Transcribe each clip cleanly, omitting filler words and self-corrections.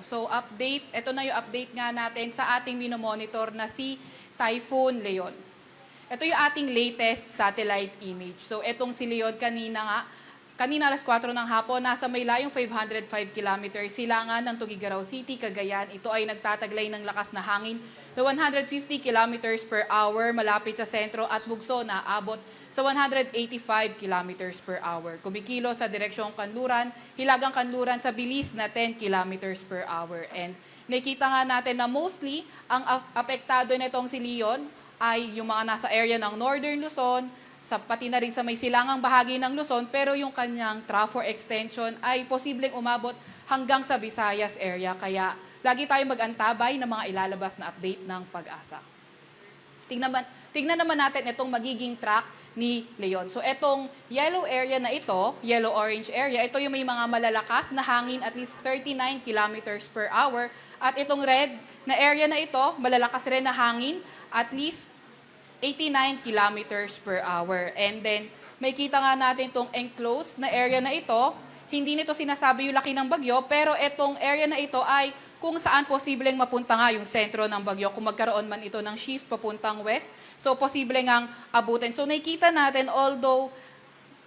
So ito na yung update nga natin sa ating minomonitor na si Typhoon Leon. Ito yung ating latest satellite image. So itong si Leon kanina alas 4 ng hapon, nasa may layong 505 kilometers silangan ng Tuguegarao City, Cagayan. Ito ay nagtataglay ng lakas na hangin na 150 kilometers per hour malapit sa sentro at bugso na abot sa 185 kilometers per hour. Kumikilo sa direksyong Kanluran, Hilagang Kanluran sa bilis na 10 kilometers per hour. And nakita nga natin na mostly ang apektado nitong si Leon ay yung mga nasa area ng Northern Luzon, pati na rin sa may silangang bahagi ng Luzon, pero yung kanyang trough or extension ay posibleng umabot hanggang sa Visayas area. Kaya lagi tayo mag-antabay ng mga ilalabas na update ng Pag-asa. Tingnan naman natin itong magiging track ni Leon. So itong yellow area na ito, yellow-orange area, ito yung may mga malalakas na hangin at least 39 kilometers per hour. At itong red na area na ito, malalakas rin na hangin at least 89 kilometers per hour. And then, may kita nga natin itong enclosed na area na ito. Hindi nito sinasabi yung laki ng bagyo, pero itong area na ito ay kung saan posibleng mapunta nga yung sentro ng bagyo kung magkaroon man ito ng shift papuntang west. So, posible ngang abutin. So, nakikita natin, although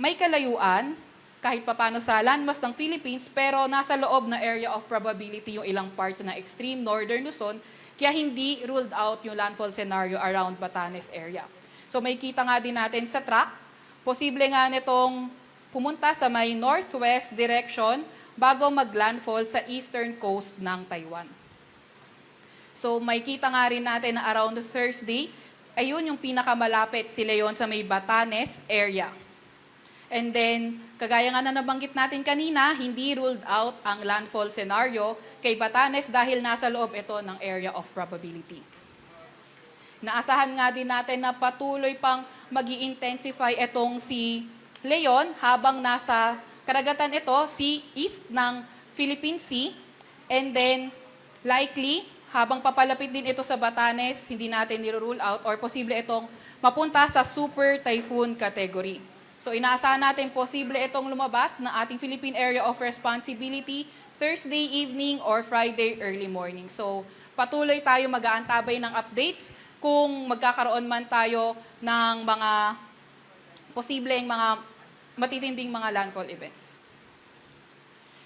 may kalayuan, kahit papano sa landmass ng Philippines, pero nasa loob na area of probability yung ilang parts ng extreme northern Luzon, kaya hindi ruled out yung landfall scenario around Batanes area. So, may kita nga din natin sa track, posible nga nitong pumunta sa may northwest direction bago mag-landfall sa eastern coast ng Taiwan. So may kita nga rin natin na around Thursday, ayun yung pinakamalapit si Leon sa may Batanes area. And then, kagaya nga na nabanggit natin kanina, hindi ruled out ang landfall scenario kay Batanes dahil nasa loob ito ng area of probability. Naasahan nga din natin na patuloy pang mag-i-intensify itong si Leon habang nasa karagatan ito, east ng Philippine Sea. And then, likely, habang papalapit din ito sa Batanes, hindi natin nirule out or posible itong mapunta sa super typhoon category. So, inaasahan natin posible itong lumabas ng ating Philippine Area of Responsibility Thursday evening or Friday early morning. So, patuloy tayo mag-aantabay ng updates kung magkakaroon man tayo ng mga posibleng mga matitinding mga landfall events.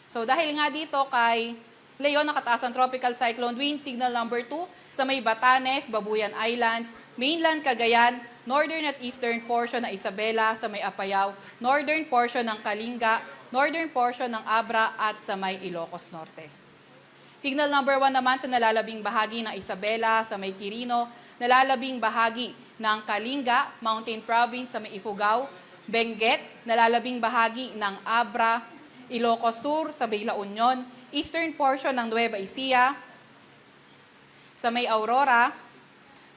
So dahil nga dito kay Leon nakataas ang tropical cyclone wind signal number 2 sa may Batanes, Babuyan Islands, mainland Cagayan, northern at eastern portion ng Isabela sa may Apayao, northern portion ng Kalinga, northern portion ng Abra at sa may Ilocos Norte. Signal number 1 naman sa nalalabing bahagi ng Isabela sa may Quirino, nalalabing bahagi ng Kalinga, Mountain Province sa may Ifugao, Benguet, nalalabing bahagi ng Abra, Ilocos Sur sa may La Union, eastern portion ng Nueva Ecija, sa may Aurora,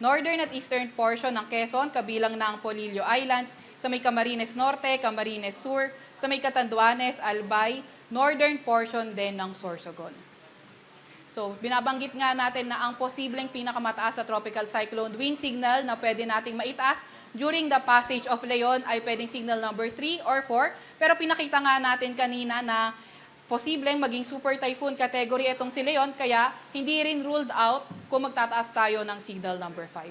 northern at eastern portion ng Quezon, kabilang ng Polillo Islands, sa may Camarines Norte, Camarines Sur, sa may Catanduanes, Albay, northern portion din ng Sorsogon. So, binabanggit nga natin na ang posibleng pinakamataas sa tropical cyclone wind signal na pwede nating maitaas during the passage of Leon ay pwedeng signal number 3 or 4. Pero pinakita nga natin kanina na posibleng maging super typhoon category itong si Leon, kaya hindi rin ruled out kung magtataas tayo ng signal number 5.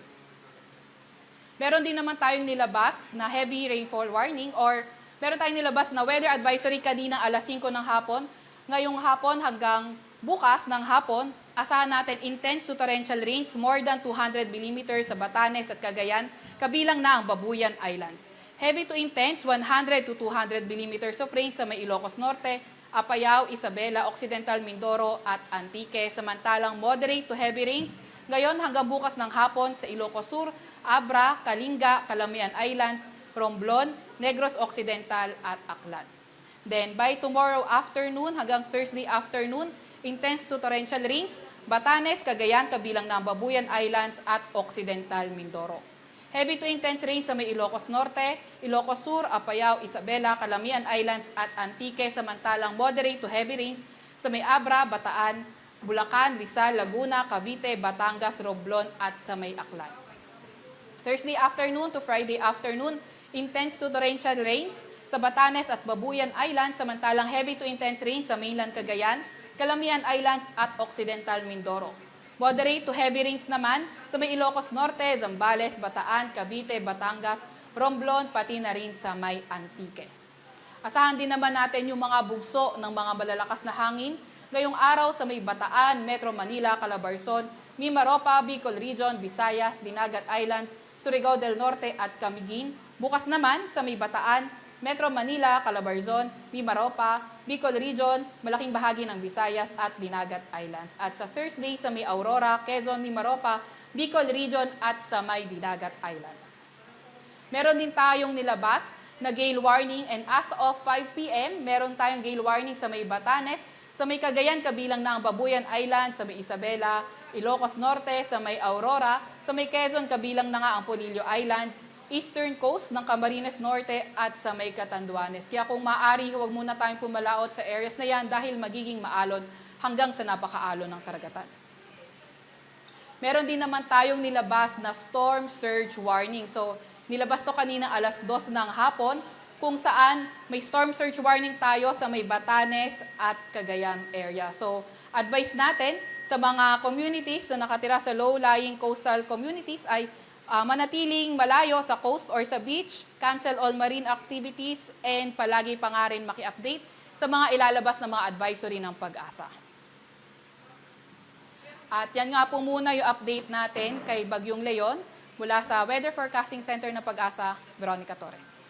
Meron din naman tayong nilabas na heavy rainfall warning or meron tayong nilabas na weather advisory kanina alas 5 ng hapon. Ngayong hapon hanggang bukas ng hapon, asahan natin intense to torrential rains more than 200 mm sa Batanes at Cagayan, kabilang na ang Babuyan Islands. Heavy to intense 100 to 200 mm of rain sa may Ilocos Norte, Apayao, Isabela, Occidental Mindoro at Antique. Samantalang moderate to heavy rains ngayon hanggang bukas ng hapon sa Ilocos Sur, Abra, Kalinga, Calamian Islands, Romblon, Negros Occidental at Aklan. Then by tomorrow afternoon hanggang Thursday afternoon, intense to torrential rains, Batanes, Cagayan, kabilang ng Babuyan Islands at Occidental Mindoro. Heavy to intense rains sa may Ilocos Norte, Ilocos Sur, Apayao, Isabela, Calamian Islands at Antique, samantalang moderate to heavy rains sa may Abra, Bataan, Bulacan, Rizal, Laguna, Cavite, Batangas, Romblon at sa may Aklan. Thursday afternoon to Friday afternoon, intense to torrential rains sa Batanes at Babuyan Islands, samantalang heavy to intense rains sa mainland Cagayan, Calamian Islands at Occidental Mindoro. Moderate to heavy rains naman sa may Ilocos Norte, Zambales, Bataan, Cavite, Batangas, Romblon, pati na rin sa may Antique. Asahan din naman natin yung mga bugso ng mga malalakas na hangin ngayong araw sa may Bataan, Metro Manila, Calabarzon, Mimaropa, Bicol Region, Visayas, Dinagat Islands, Surigao del Norte at Camiguin. Bukas naman sa may Bataan, Metro Manila, Calabarzon, Mimaropa, Bicol Region, malaking bahagi ng Visayas at Dinagat Islands. At sa Thursday sa may Aurora, Quezon, Mimaropa, Bicol Region at sa may Dinagat Islands. Meron din tayong nilabas na gale warning and as of 5 p.m., meron tayong gale warning sa may Batanes, sa may Cagayan kabilang na ang Babuyan Island, sa may Isabela, Ilocos Norte, sa may Aurora, sa may Quezon kabilang na nga ang Ponillo Island, Eastern Coast ng Camarines Norte at sa may Catanduanes. Kaya kung maaari, huwag muna tayong pumalaot sa areas na yan dahil magiging maalon hanggang sa napakaalon ng karagatan. Meron din naman tayong nilabas na storm surge warning. So, nilabas to kanina alas 2 ng hapon kung saan may storm surge warning tayo sa may Batanes at Cagayan area. So, advice natin sa mga communities na nakatira sa low-lying coastal communities ay manatiling malayo sa coast or sa beach, cancel all marine activities, and palagi pa nga rin maki-update sa mga ilalabas na mga advisory ng Pag-asa. At yan nga po muna yung update natin kay Bagyong Leon mula sa Weather Forecasting Center ng Pag-asa, Veronica Torres.